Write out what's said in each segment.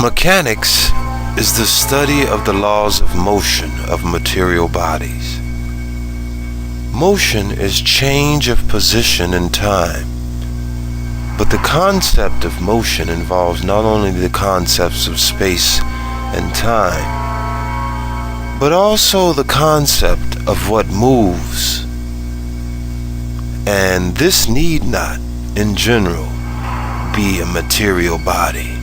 Mechanics is the study of the laws of motion of material bodies. Motion is change of position in time, but the concept of motion involves not only the concepts of space and time, but also the concept of what moves, and this need not, in general, be a material body.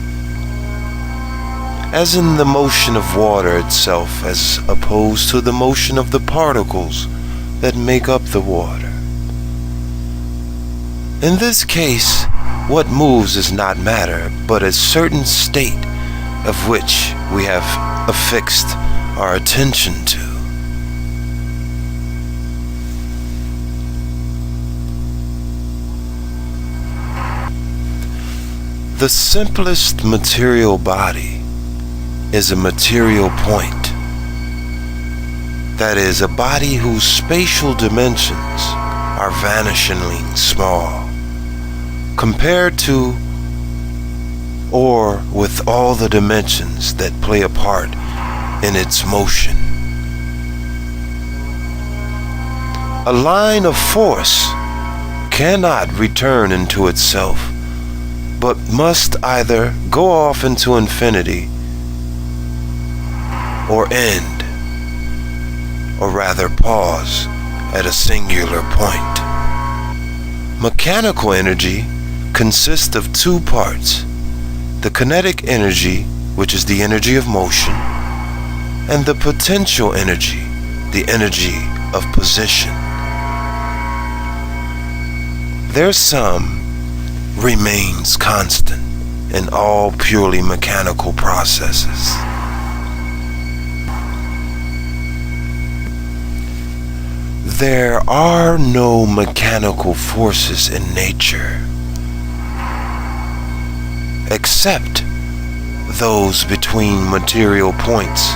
As in the motion of water itself, as opposed to the motion of the particles that make up the water. In this case, what moves is not matter, but a certain state of which we have affixed our attention to. The simplest material body is a material point. That is, a body whose spatial dimensions are vanishingly small compared to or with all the dimensions that play a part in its motion. A line of force cannot return into itself, but must either go off into infinity or end, or rather pause at a singular point. Mechanical energy consists of two parts: the kinetic energy, which is the energy of motion, and the potential energy, the energy of position. Their sum remains constant in all purely mechanical processes. There are no mechanical forces in nature, except those between material points.